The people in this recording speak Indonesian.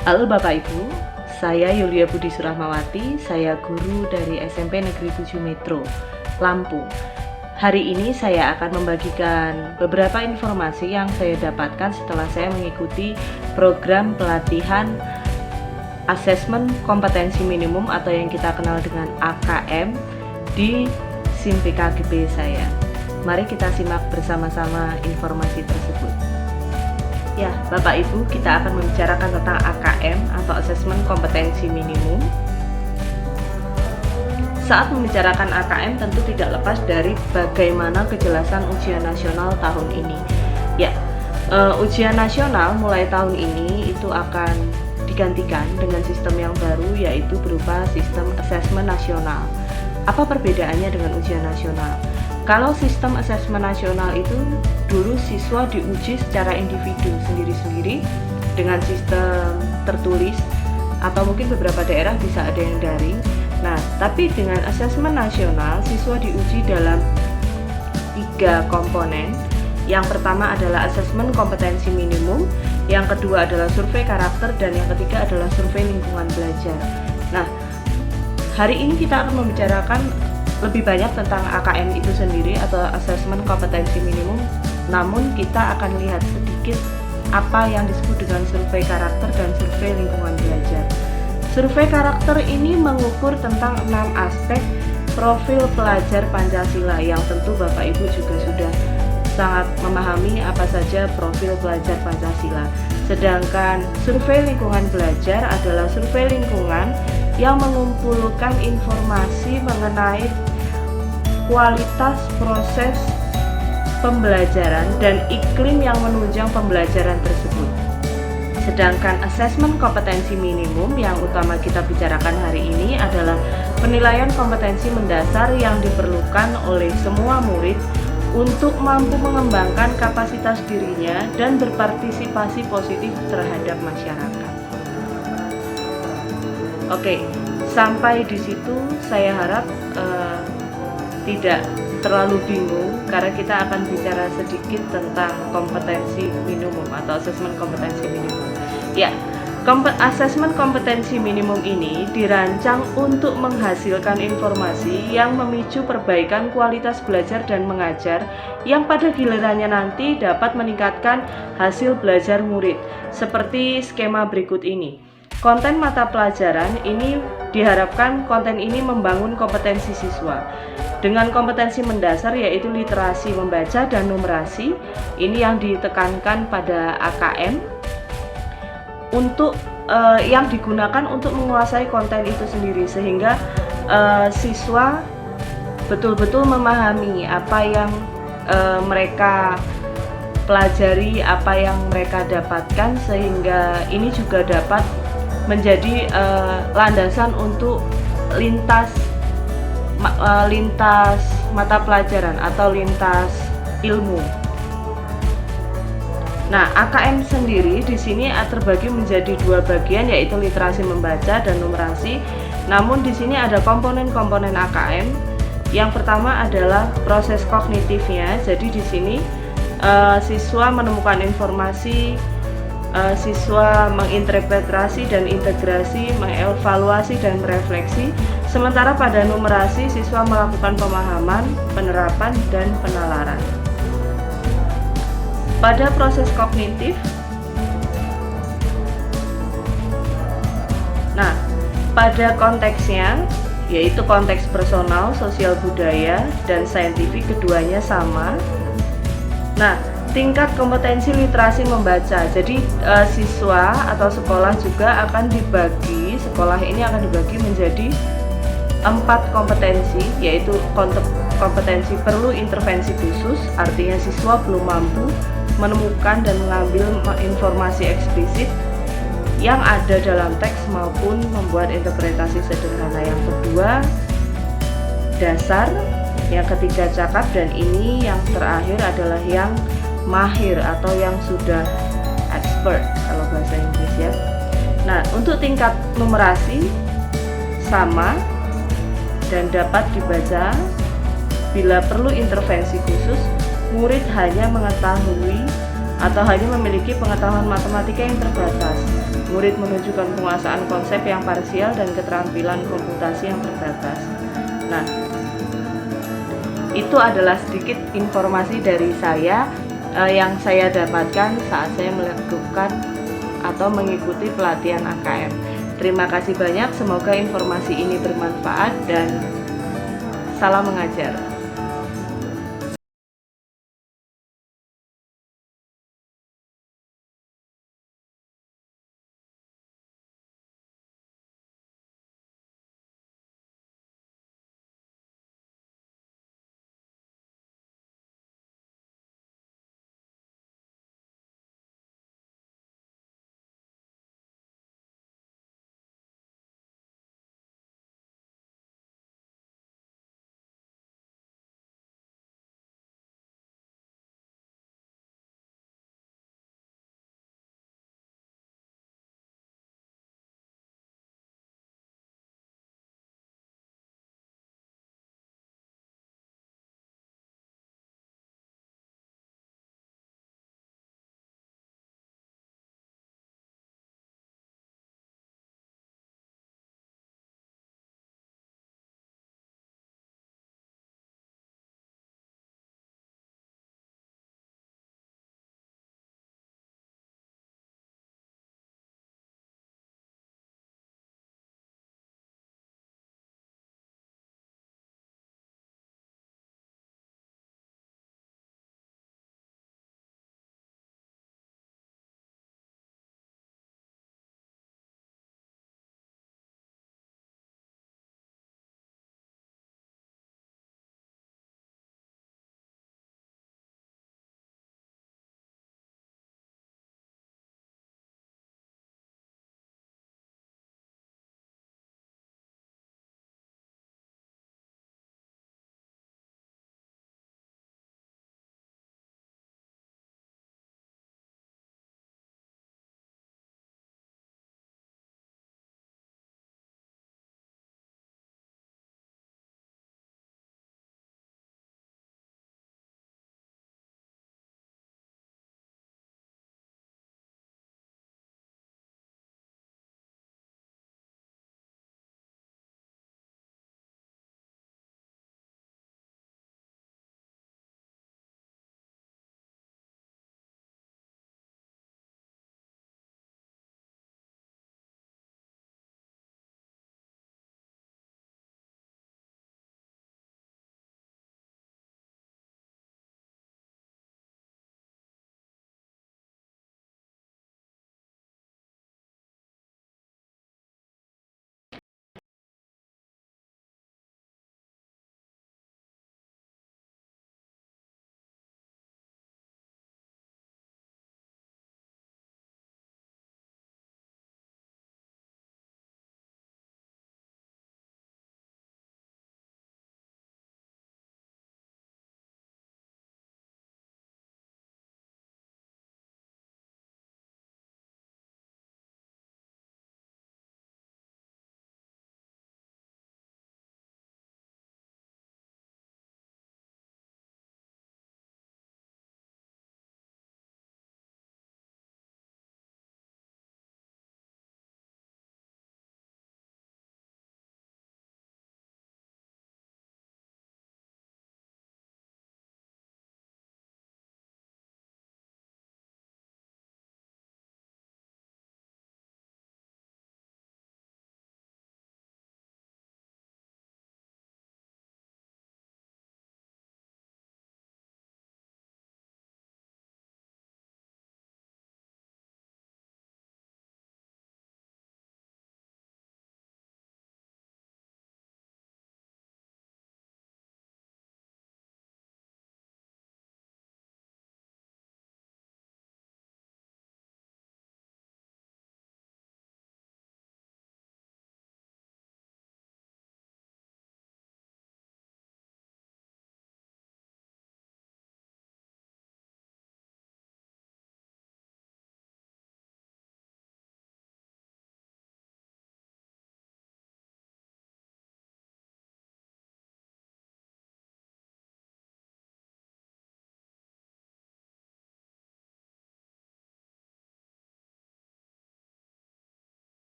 Halo Bapak Ibu, saya Yulia Budi Surahmawati, saya guru dari SMP Negeri 7 Metro, Lampung. Hari ini saya akan membagikan beberapa informasi yang saya dapatkan setelah saya mengikuti program pelatihan Asesmen Kompetensi Minimum atau yang kita kenal dengan AKM di SIMPKGB saya. Mari kita simak bersama-sama informasi tersebut. Ya, Bapak Ibu, kita akan membicarakan tentang AKM atau Asesmen Kompetensi Minimum. Saat membicarakan AKM tentu tidak lepas dari bagaimana kejelasan ujian nasional tahun ini. Ya, ujian nasional mulai tahun ini itu akan digantikan dengan sistem yang baru, yaitu berupa sistem asesmen nasional. Apa perbedaannya dengan ujian nasional? Kalau sistem asesmen nasional itu dulu siswa diuji secara individu sendiri-sendiri dengan sistem tertulis atau mungkin beberapa daerah bisa ada yang daring. Nah, tapi dengan asesmen nasional siswa diuji dalam 3 komponen. Yang pertama adalah asesmen kompetensi minimum, yang kedua adalah survei karakter, dan yang ketiga adalah survei lingkungan belajar. Nah, hari ini kita akan membicarakan lebih banyak tentang AKM itu sendiri atau asesmen kompetensi minimum, namun kita akan lihat sedikit apa yang disebut dengan survei karakter dan survei lingkungan belajar. Survei karakter ini mengukur tentang 6 aspek profil pelajar Pancasila yang tentu Bapak Ibu juga sudah sangat memahami apa saja profil pelajar Pancasila. Sedangkan survei lingkungan belajar adalah survei lingkungan yang mengumpulkan informasi mengenai kualitas proses pembelajaran dan iklim yang menunjang pembelajaran tersebut. Sedangkan asesmen kompetensi minimum yang utama kita bicarakan hari ini adalah penilaian kompetensi mendasar yang diperlukan oleh semua murid untuk mampu mengembangkan kapasitas dirinya dan berpartisipasi positif terhadap masyarakat. Oke, sampai di situ saya harap tidak terlalu bingung karena kita akan bicara sedikit tentang kompetensi minimum atau asesmen kompetensi minimum. Ya, asesmen kompetensi minimum ini dirancang untuk menghasilkan informasi yang memicu perbaikan kualitas belajar dan mengajar yang pada gilirannya nanti dapat meningkatkan hasil belajar murid seperti skema berikut ini. Konten mata pelajaran ini diharapkan konten ini membangun kompetensi siswa. Dengan kompetensi mendasar yaitu literasi membaca dan numerasi, ini yang ditekankan pada AKM untuk yang digunakan untuk menguasai konten itu sendiri sehingga siswa betul-betul memahami apa yang mereka pelajari, apa yang mereka dapatkan, sehingga ini juga dapat menjadi landasan untuk lintas mata pelajaran atau lintas ilmu. Nah, AKM sendiri di sini terbagi menjadi 2 bagian, yaitu literasi membaca dan numerasi. Namun di sini ada komponen-komponen AKM. Yang pertama adalah proses kognitifnya. Jadi di sini siswa menemukan informasi, siswa menginterpretasi dan integrasi, mengevaluasi dan merefleksi. Sementara pada numerasi siswa melakukan pemahaman, penerapan, dan penalaran. Pada proses kognitif, nah, pada konteksnya yaitu konteks personal, sosial budaya, dan saintifik, keduanya sama. Nah, tingkat kompetensi literasi membaca. Jadi siswa atau sekolah juga akan dibagi, sekolah ini akan dibagi menjadi 4 kompetensi, yaitu kompetensi perlu intervensi khusus, artinya siswa belum mampu menemukan dan mengambil informasi eksplisit yang ada dalam teks maupun membuat interpretasi sederhana. Yang kedua, dasar. Yang ketiga, cakap, dan ini yang terakhir adalah yang mahir atau yang sudah expert kalau bahasa Inggris ya. Nah, untuk tingkat numerasi sama dan dapat dibaca. Bila perlu intervensi khusus, murid hanya mengetahui atau hanya memiliki pengetahuan matematika yang terbatas. Murid menunjukkan penguasaan konsep yang parsial dan keterampilan komputasi yang terbatas. Nah, itu adalah sedikit informasi dari saya yang saya dapatkan saat saya melakukan atau mengikuti pelatihan AKM. Terima kasih banyak, semoga informasi ini bermanfaat dan salam mengajar.